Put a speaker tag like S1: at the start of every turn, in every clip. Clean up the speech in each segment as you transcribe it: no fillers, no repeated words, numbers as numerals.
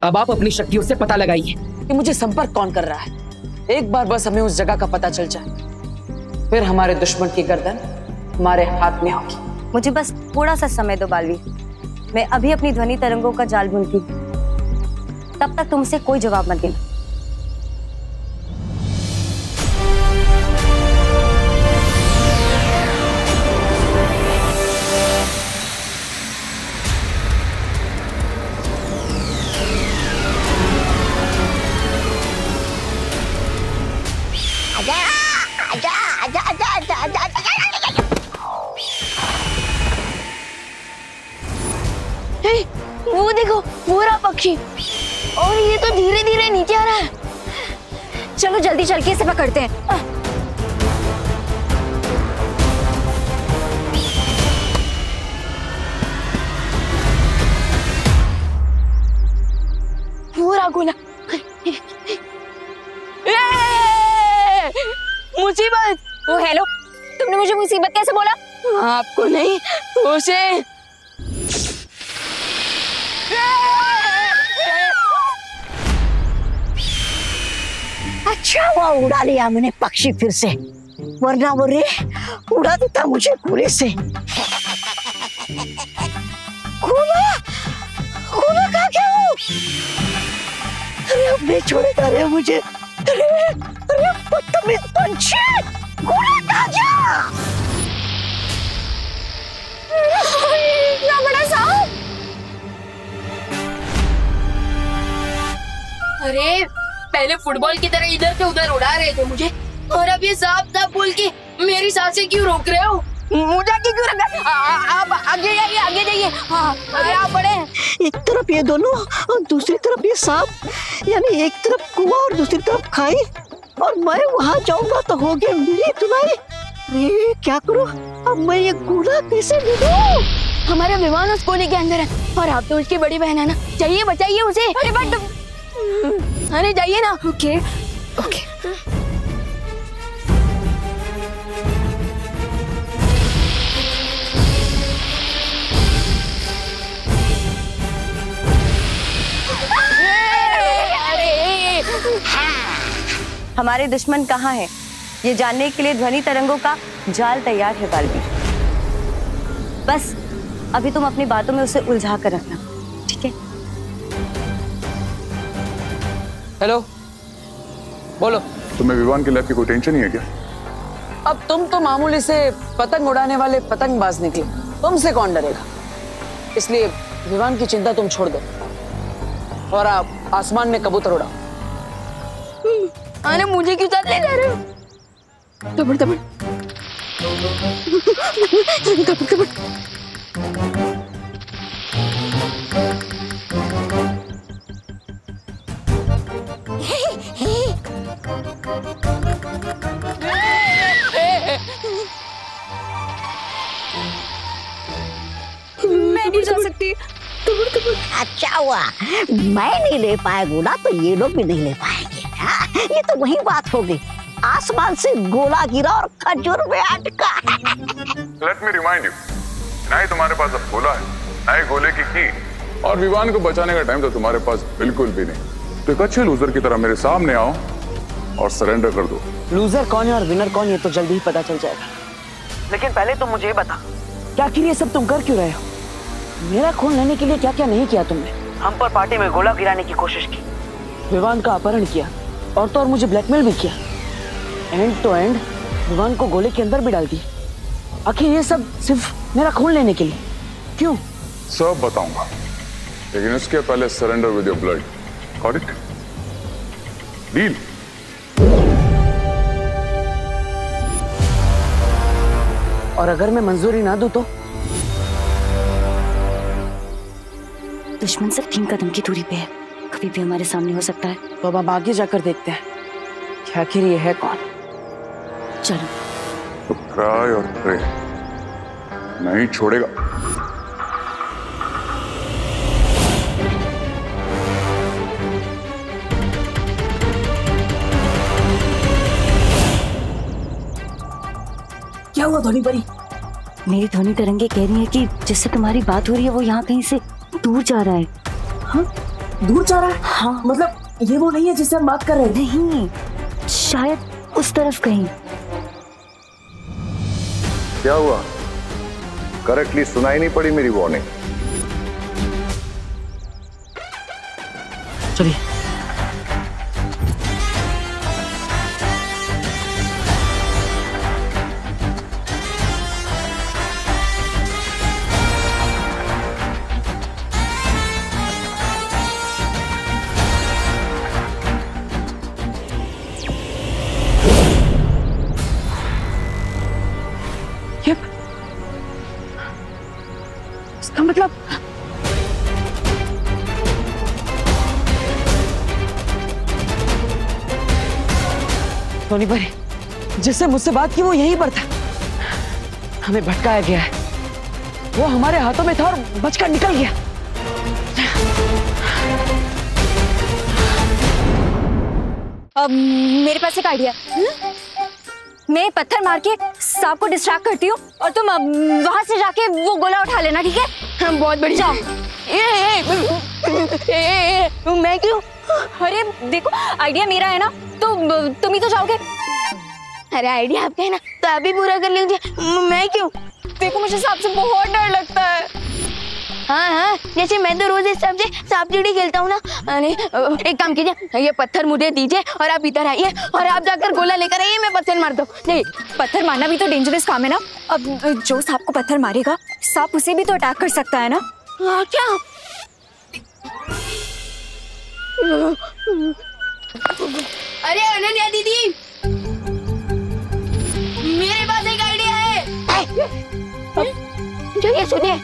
S1: अब आप अपनी शक्तियों से पता लगाइए
S2: कि मुझे संपर्क कौन कर रहा है। एक बार बस हमें उस जगह का पता चल जाए, फिर हमारे दुश्मन की गर्दन हमारे हाथ में होगी।
S3: मुझे बस थोड़ा सा समय दो बालवीर, मैं अभी अपनी ध्वनि तरंगों का जाल बुनती हूँ, तब तक तुमसे कोई जवाब मत देना।
S4: वो देखो, वो रहा पक्षी, और ये तो धीरे धीरे नीचे आ रहा है।
S3: चलो जल्दी चल के इसे पकड़ते हैं।
S4: वो रहा गोला। मुसीबत।
S3: ओ हेलो, तुमने मुझे मुसीबत कैसे बोला?
S4: आपको नहीं, उसे।
S5: अच्छा हुआ उड़ा लिया मैंने पक्षी फिर से, वरना वो रे उड़ा देता मुझे गोले से। गोला, गोला कहाँ गया वो? अरे अब नहीं छोड़ेगा रे मुझे। अरे बदतमीज पंछी, गोला कहाँ गया?
S4: इतना बड़ा सांप। अरे पहले फुटबॉल की तरह इधर से उधर उड़ा रहे थे मुझे, और अब ये सांप था बोल के मेरी सांसें क्यों रोक रहे हो? मुझे क्यों रोक रहे? आप आगे जाइए, आगे जाइए। हाँ, आप बढ़े।
S5: एक तरफ ये दोनों और दूसरी तरफ ये सांप, यानी एक तरफ कुआं और दूसरी तरफ खाई, और मैं वहां जाऊंगा तो हो गया मेरी धुलाई। अरे क्या करूं अब, मैं ये गोला कैसे ढूंढूं?
S4: हमारा विमान उस कोने के अंदर है, और आप तो उसकी बड़ी बहन है ना, जाइए बचाइए उसे। अरे बट, अरे जाइए ना।
S3: Okay okay. हमारे दुश्मन कहाँ है, ये जानने के लिए ध्वनि तरंगों का जाल तैयार है बालवीर। बस अभी तुम अपनी बातों में उसे उलझा कर रखना, ठीक है?
S2: हेलो, बोलो।
S6: तुम्हें विमान के लैब की कोई टेंशन नहीं है क्या?
S2: अब तुम तो मामूली से पतंग उड़ाने वाले पतंगबाज निकले, तुमसे कौन डरेगा? इसलिए विमान की चिंता तुम छोड़ दो और आप आसमान में कबूतर उड़ाओ।
S4: अरे मुझे क्यों साथ ले जा रहे हो? दबड़ दबड़ दबड़ दबड़।
S3: मैं नहीं जा सकती।
S5: अच्छा हुआ मैं नहीं ले पाया गोला, तो ये लोग भी नहीं ले पाएंगे। हाँ, ये तो वही बात हो गई, आसमान से गोला गिरा और खजूर में अटका।
S6: लेट मी रिमाइंड यू, ना ही तुम्हारे पास अब गोला है, ना ही गोले की और विमान को बचाने का टाइम तो तुम्हारे पास बिल्कुल भी नहीं। तो एक अच्छे लूजर की तरह मेरे सामने आओ और सरेंडर कर दो।
S2: लूजर कौन है और विनर कौन, ये तो जल्दी ही पता चल जाएगा। लेकिन पहले तुम मुझे बता, क्या आखिर ये सब तुम कर क्यों रहे हो? मेरा खून लेने के लिए क्या क्या नहीं किया तुमने? हम पर पार्टी में गोला गिराने की कोशिश की, विवान का अपहरण किया, और तो और मुझे ब्लैकमेल भी किया। एंड टू एंड विवान को गोले के अंदर भी डाल दिया। आखिर ये सब सिर्फ मेरा खून लेने के लिए क्यों?
S6: सब बताऊंगा, लेकिन इसके पहले surrender with your blood. Got it? Deal?
S2: और अगर मैं मंजूरी ना दूं तो?
S3: दुश्मन सिर्फ 3 कदम की दूरी पे है, कभी भी हमारे सामने हो सकता है।
S2: तो अब आगे जाकर देखते हैं कि आखिर ये है कौन।
S3: चलो।
S6: तो ट्राई और प्रे, नहीं छोड़ेगा।
S2: क्या हुआ ध्वनि परी?
S3: मेरी ध्वनि तरंगे कह रही है कि जिससे तुम्हारी बात हो रही है वो यहाँ कहीं से दूर जा रहा है। हाँ,
S2: दूर जा रहा है।
S3: हाँ।
S2: मतलब ये वो नहीं है जिससे हम बात कर रहे थे।
S3: नहीं, शायद उस तरफ कहीं।
S7: क्या हुआ? करेक्टली सुनाई नहीं पड़ी मेरी वार्निंग?
S2: चलिए। इसका मतलब सोनी परी, जिससे मुझसे बात की वो यहीं पर था। हमें भटकाया गया है। वो हमारे हाथों में था और बचकर निकल गया।
S3: अब मेरे पास एक आइडिया। मैं पत्थर मार के सांप को डिस्ट्रैक्ट करती हूँ और तुम वहां से जाके वो गोला उठा लेना, ठीक है? बहुत बढ़िया। मैं क्यों? अरे देखो, आइडिया मेरा है ना, तो तुम ही तो जाओगे।
S4: अरे आइडिया आपका है ना, तो आप ही पूरा कर लीजिए। मैं क्यों?
S3: देखो, मुझे सांप से बहुत डर लगता है।
S4: हाँ हाँ, जैसे मैं तो रोज इस सांप से सांप सीढ़ी खेलता हूँ ना। अरे एक काम कीजिए, ये पत्थर मुझे दीजिए और आप इधर आइए और आप जाकर गोला लेकर आइए, मैं पत्थर मार दूँ।
S3: नहीं, पत्थर मारना भी तो डेंजरस काम है ना। अब जो सांप को पत्थर मारेगा, सांप उसे भी तो अटैक कर सकता है ना।
S4: हाँ क्या? अरे अनन्या दीदी, मेरे पास एक आइडिया है। जो ये सुनिए।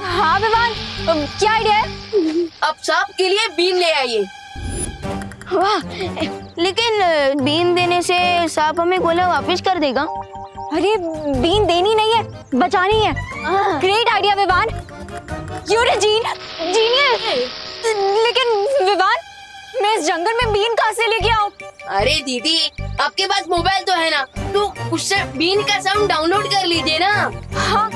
S3: हाँ विवान, क्या आइडिया है?
S4: अब सांप के लिए बीन ले आइए। वाह, लेकिन बीन देने से सांप हमें गोला वापस कर देगा।
S3: अरे बीन देनी नहीं है, बचानी है। Great idea Vivaan, your genius. लेकिन विवान, मैं इस जंगल में बीन कहाँ से लेके आऊँ?
S4: अरे दीदी, आपके पास मोबाइल तो है ना, तो उससे बीन का साउंड डाउनलोड कर लीजिए ना।
S3: हाँ।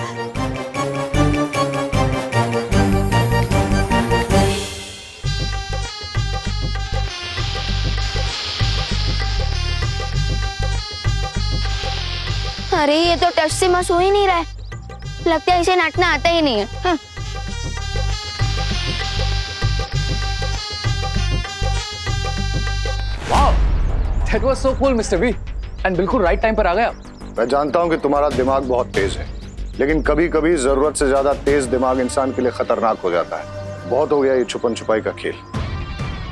S4: अरे ये तो टच से मस हो ही नहीं रहा है। लगता है इसे नाचना आता ही नहीं है। हाँ।
S8: Wow, that was so cool, Mr. V. And बिल्कुल राइट टाइम पर आ गया।
S7: मैं जानता हूं कि तुम्हारा दिमाग बहुत तेज है, लेकिन कभी कभी जरूरत से ज्यादा तेज दिमाग इंसान के लिए खतरनाक हो जाता है। बहुत हो गया ये छुपन छुपाई का खेल।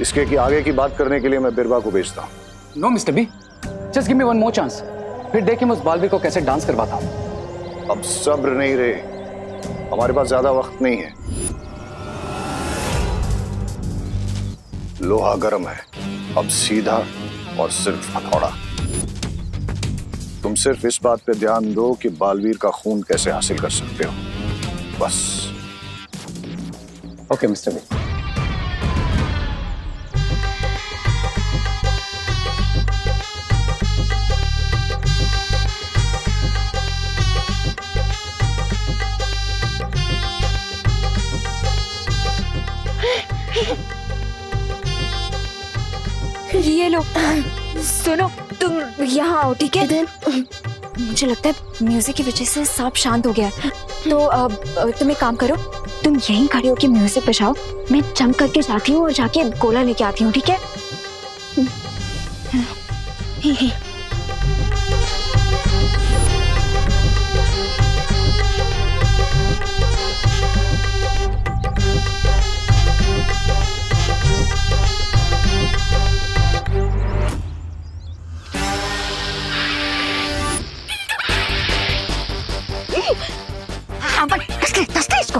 S7: इसके की आगे की बात करने के लिए मैं बिरबा को भेजता हूँ।
S8: No, Mr. B. Just give me one more chance. फिर देखिए मैं उस बालवीर को कैसे डांस करवाता हूँ।
S7: अब सब्र नहीं रहे, हमारे पास ज्यादा वक्त नहीं है। लोहा गर्म है, अब सीधा और सिर्फ हथौड़ा। तुम सिर्फ इस बात पे ध्यान दो कि बालवीर का खून कैसे हासिल कर सकते हो, बस।
S8: Okay mister B.
S3: ये लो, सुनो, तुम यहाँ आओ, ठीक है? मुझे लगता है म्यूजिक की वजह से सांप शांत हो गया है। तो अब तुम एक काम करो, तुम यहीं खड़े होके म्यूजिक बजाओ, मैं जंप करके जाती हूँ और जाके गोला लेके आती हूँ, ठीक है? इसको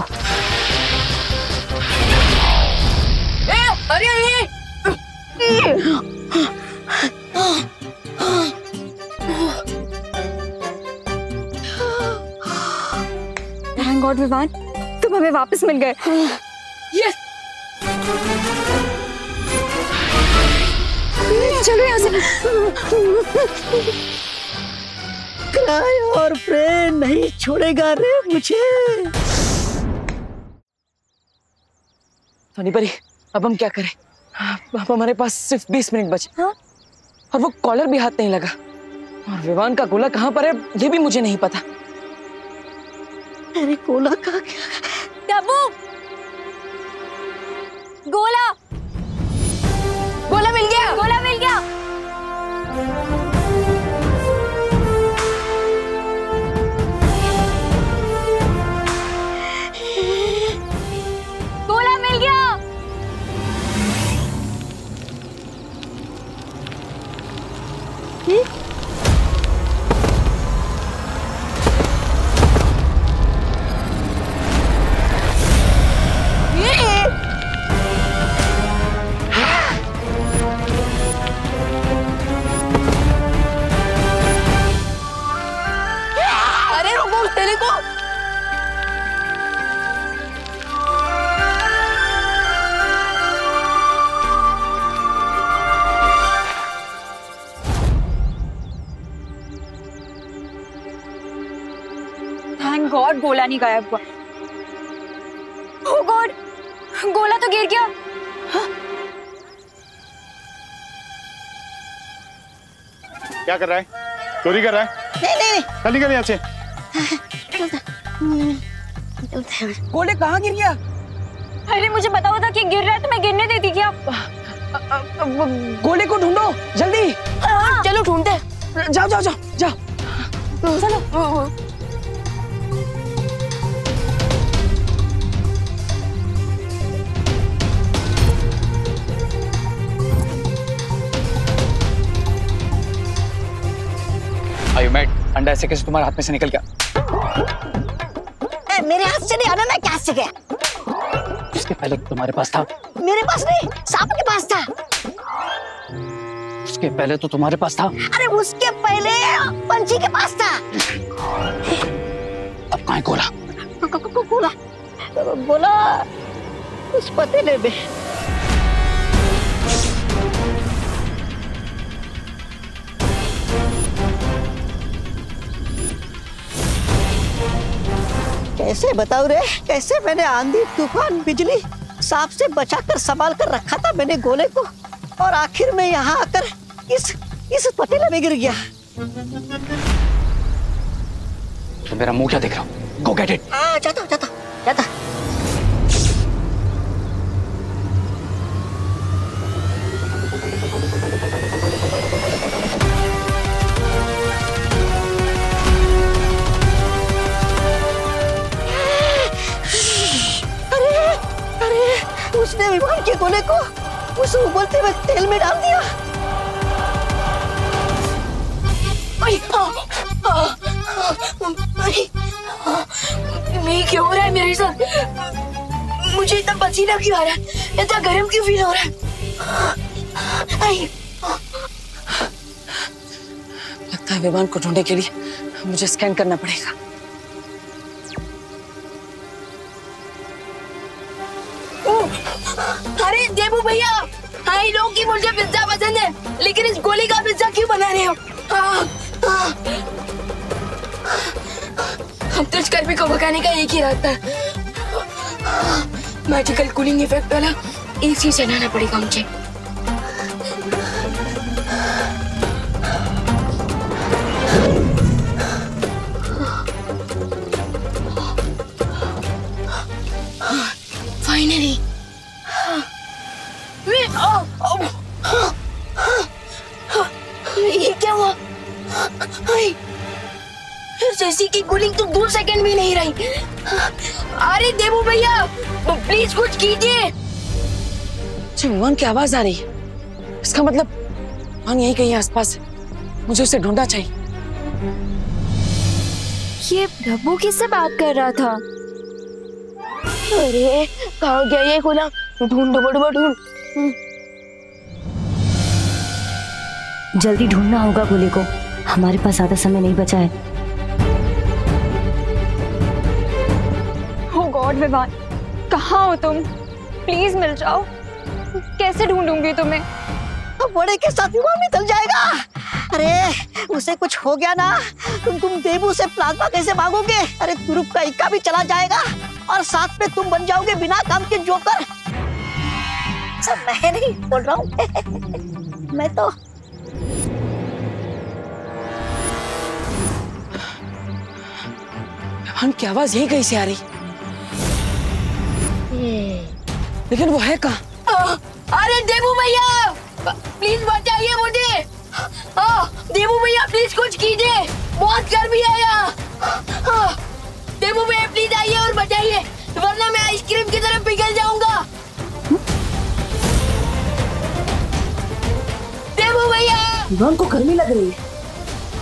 S3: थैंक गॉड विवान, तुम हमें वापस मिल गए।
S4: यस,
S3: चलो यहाँ से।
S5: क्राई और प्रे नहीं छोड़ेगा रे मुझे।
S2: सोनी परी, अब हम क्या करें? अब हमारे पास सिर्फ 20 मिनट बचे। हाँ? और वो कॉलर भी हाथ नहीं लगा। और विवान का गोला कहाँ पर है ये भी मुझे नहीं पता।
S5: अरे गोला कहाँ गया?
S3: तब्बू, गोला
S4: गोला मिल गया,
S3: गोला मिल गया। गोला मिल गया।
S4: अरे रुको उस तेले को।
S3: थैंक गॉड गोला नहीं गायब हुआ। ओह गॉड, गोला तो गिर गया।
S7: क्या कर रहा है? चोरी कर रहा है?
S5: नहीं
S7: चल निकल यहाँ से।
S2: गोले कहाँ गिर गया?
S3: अरे मुझे पता होता कि गिर रहा है तो मैं गिरने देती क्या?
S2: गोले को ढूंढो जल्दी।
S4: चलो ढूंढते।
S2: जाओ जाओ जाओ जाओ।
S3: चलो।
S8: Are you mad? अंडा ऐसे कैसे तुम्हारे हाथ में से निकल गया?
S5: मेरे हाथ से नहीं, अनाना के हाथ से गया।
S8: उसके पहले तुम्हारे पास था?
S5: मेरे पास नहीं, सांप के पास था।
S8: उसके पहले तो तुम्हारे पास था?
S5: अरे उसके पहले पंछी के पास था।
S8: अब कहाँ है गोला?
S5: गोला गोला उस पतीले में। कैसे बताऊं रे, कैसे मैंने आंधी तूफान बिजली सांप से बचाकर संभाल कर रखा था मैंने गोले को, और आखिर में यहाँ आकर इस पतीले में गिर गया।
S8: तो मेरा मुंह क्या देख रहा हूँ? Go get it.
S5: जाता। उसने विमान के गोले को उस उबलते हुए तेल में डाल दिया।
S4: मैं क्या हो रहा है मेरे साथ? मुझे इतना पसीना क्यों आ रहा है? इतना गर्म क्यों फील हो रहा है?
S2: लगता है विमान को ढूंढने के लिए मुझे स्कैन करना पड़ेगा।
S4: अरे देबू भैया, आई नो कि मुझे पिज्जा पसंद है, लेकिन इस गोली का पिज्जा क्यों बना रहे हो? हम तो इस कर्मी को भगाने का एक ही रास्ता है, मैजिकल कूलिंग इफेक्ट वाला एसी चलाना पड़ेगा मुझे। फाइनली ये क्या हुआ? एसी की कूलिंग तो 2 सेकंड भी नहीं रही। अरे देबू भैया प्लीज कुछ कीजिए।
S2: विमान की आवाज आ रही है, इसका मतलब विमान यहीं कहीं आसपास है, मुझे उसे ढूंढना चाहिए।
S3: ये डब्बू किससे बात कर रहा था?
S4: अरे कहाँ गया ये गोला? ढूंढ ढूंढ।
S9: जल्दी ढूंढना होगा गोले को, हमारे पास ज्यादा समय नहीं बचा है।
S3: ओह गॉड विवान, कहाँ हो तुम? प्लीज मिल जाओ। कैसे ढूंढूंगी तुम्हें?
S5: बड़े के साथ विमान निकल जाएगा। अरे उसे कुछ हो गया ना, तुम देबू से प्लाज्मा कैसे मांगोगे? अरे तुरुप का इक्का भी चला जाएगा और साथ में तुम बन जाओगे बिना काम के जोकर। सब मैं नहीं बोल रहा हूँ। मैं तो
S2: की आवाज यही कहीं से आ रही, लेकिन वो है कहाँ?
S4: अरे देवू भैया प्लीज बचाइए मुझे। देवू भैया प्लीज कुछ कीजिए, बहुत गर्मी है यहाँ। देवू भैया प्लीज आइए और बचाइए, वरना मैं आइसक्रीम की तरफ पिघल जाऊंगा। देवू भैया।
S2: विवान को गर्मी लग रही है,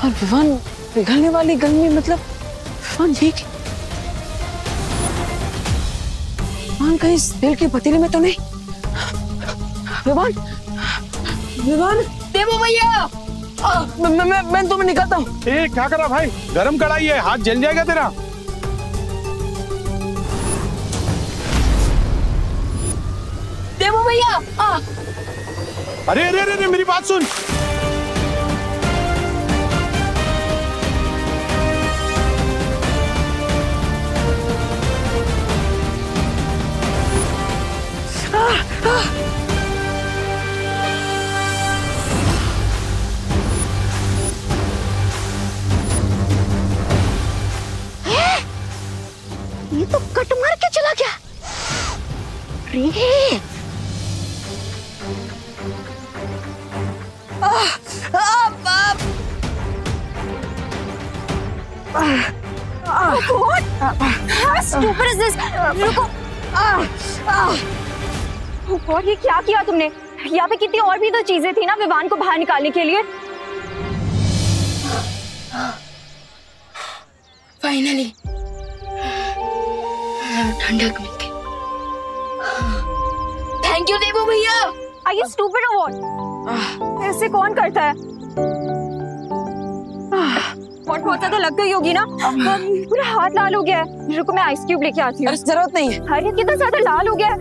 S2: और विवान पिघलने वाली गर्मी मतलब विवान ठीक, विवान कहीं इस तेल के पतीले में तो नहीं? विवान, विवान।
S4: देवू भैया
S2: मैं तुम्हें निकालता हूँ।
S10: क्या करा भाई? गरम कढ़ाई है, हाथ जल जाएगा तेरा।
S4: देवू भैया।
S10: अरे अरे अरे मेरी बात सुन।
S5: ये तो कट मार के चला गया। रे
S3: और ये क्या किया तुमने? यहाँ पे कितनी और भी तो चीजें थी ना विवान को बाहर निकालने के लिए।
S4: फाइनली ठंडक मिल गई। थैंक यू देवू भैया।
S3: Are you stupid or what? ऐसे कौन करता है? बहुत ज्यादा लग गई होगी ना, पूरा हाथ लाल हो गया है। रुको मैं आइस क्यूब लेके आती हूँ।
S2: अरे जरूरत नहीं है।
S3: अरे कितना ज्यादा लाल हो गया है।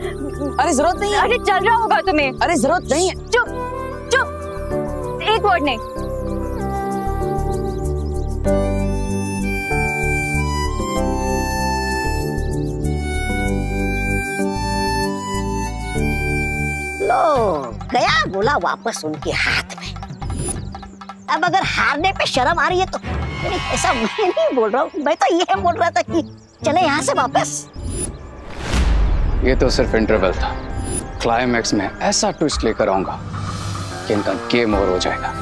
S2: अरे जरूरत नहीं है।
S3: अरे चल रहा होगा तुम्हें।
S2: अरे जरूरत नहीं है।
S3: चुप चुप, एक वर्ड नहीं।
S5: लो गया गोला वापस उनके हाथ में। अब अगर हारने पे शर्म आ रही है तो ऐसा मैं नहीं बोल रहा हूँ, मैं तो ये बोल रहा था कि चले यहाँ से वापस।
S8: ये तो सिर्फ इंटरवल था, क्लाइमैक्स में ऐसा ट्विस्ट लेकर आऊंगा कि इनका गेम ओवर हो जाएगा।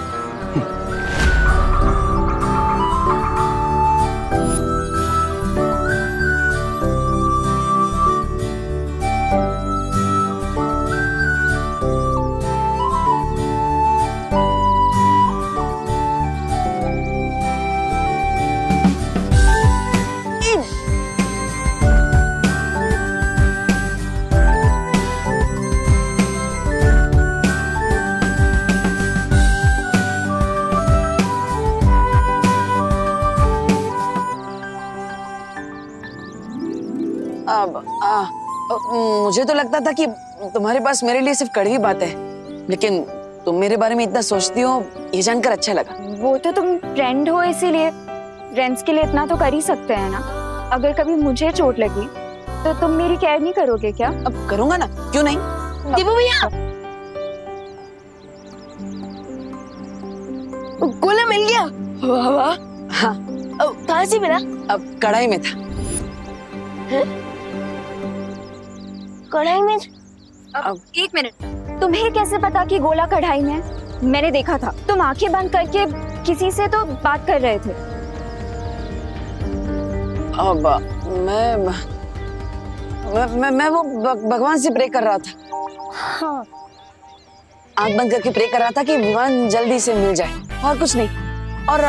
S2: मुझे तो लगता था कि तुम्हारे पास मेरे लिए सिर्फ कड़वी बातें हैं, लेकिन तुम मेरे बारे में इतना सोचती हो ये जानकर अच्छा लगा।
S3: वो तो तुम फ्रेंड हो, इसीलिए फ्रेंड्स के लिए इतना तो कर ही सकते हैं ना। अगर कभी मुझे चोट लगी तो तुम मेरी केयर नहीं करोगे क्या?
S2: अब करूंगा ना, क्यों नहीं।
S4: देवू भैया गोला मिल गया। वाह वाह।
S2: हाँ।
S4: कहाँ से मिला?
S2: अब कढ़ाई में था।
S3: कढ़ाई में? अब एक मिनट, तुम्हें कैसे पता कि गोला कढ़ाई में? मैंने देखा था, तुम आंखें बंद करके किसी से तो बात कर रहे थे।
S2: अब मैं वो भगवान से प्रे कर रहा था।
S3: हाँ।
S2: आंख बंद करके प्रे कर रहा था कि विवान जल्दी से मिल जाए, और कुछ नहीं। और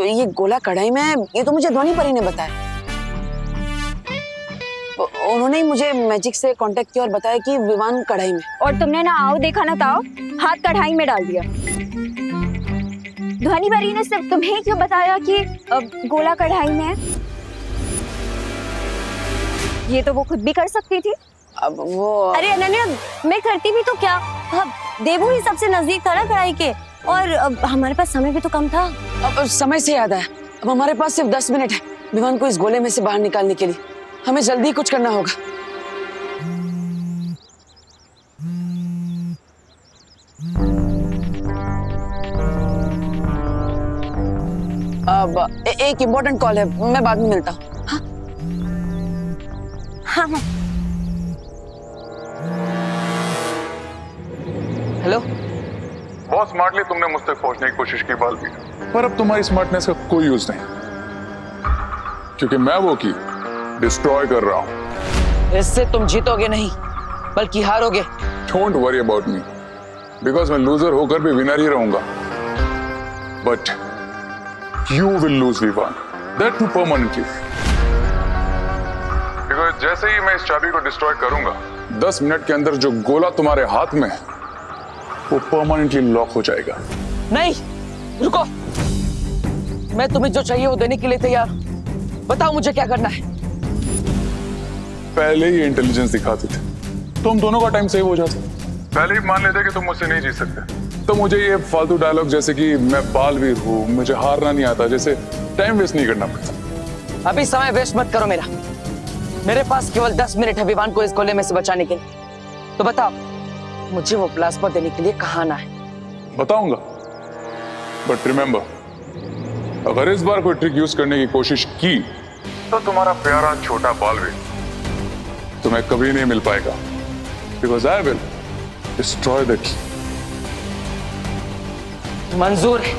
S2: ये गोला कढ़ाई में, ये तो मुझे ध्वनि परी ने बताया। उन्होंने ही मुझे मैजिक से कांटेक्ट किया और बताया कि विवान कढ़ाई में।
S3: और तुमने ना आओ देखा ना ताओ, हाथ कढ़ाई में डाल दिया। ध्वनि परी ने सिर्फ तुम्हें क्यों बताया कि गोला कढ़ाई में है? ये तो वो खुद भी कर सकती थी।
S2: अब वो
S11: अरे अनन्या, मैं करती भी तो क्या, अब देवू ही सबसे नजदीक था ना कढ़ाई के, और अब हमारे पास समय भी तो कम था।
S2: अब समय से याद आया, अब हमारे पास सिर्फ 10 मिनट है विवान को इस गोले में से बाहर निकालने के लिए। हमें जल्दी कुछ करना होगा। एक इम्पोर्टेंट कॉल है, मैं बाद में मिलता हूँ।
S11: हाँ हाँ।
S2: हेलो।
S6: बहुत स्मार्टली तुमने मुझ तक पहुंचने की कोशिश की बाल भी, पर अब तुम्हारी स्मार्टनेस का कोई यूज नहीं, क्योंकि मैं वो की डिस्ट्रॉय कर रहा हूं।
S2: इससे तुम जीतोगे नहीं बल्कि हारोगे।
S6: Don't worry about me, because मैं लूजर होकर भी विनर ही रहूंगा। But you will lose Vivan, that too permanently. Because जैसे ही मैं इस चाबी को डिस्ट्रॉय करूंगा, 10 मिनट के अंदर जो गोला तुम्हारे हाथ में है वो परमानेंटली लॉक हो जाएगा।
S2: नहीं, रुको। मैं तुम्हें जो चाहिए वो देने के लिए तैयार। बताओ मुझे क्या करना है।
S6: पहले ही इंटेलिजेंस दिखाते थे तो हम दोनों का टाइम सेव हो जाता। पहले ही मान लेते कि तुम मुझसे नहीं जीत सकते, तो मुझे ये फालतू डायलॉग जैसे कि मैं बालवीर हूँ, मुझे हारना नहीं आता, जैसे टाइम वेस्ट नहीं करना पड़ता।
S2: अभी समय वेस्ट मत करो मेरा। मेरे पास केवल 10 मिनट है विवान को इस गोले में से बचाने के लिए। तो बताओ मुझे वो प्लाज्मा देने के लिए कहाँ आना है।
S6: बताऊंगा, बट रिमेंबर, अगर इस बार कोई ट्रिक यूज करने की कोशिश की तो तुम्हारा प्यारा छोटा बालवीर तुम्हें कभी नहीं मिल पाएगा, because I will destroy the key.
S2: मंजूर है।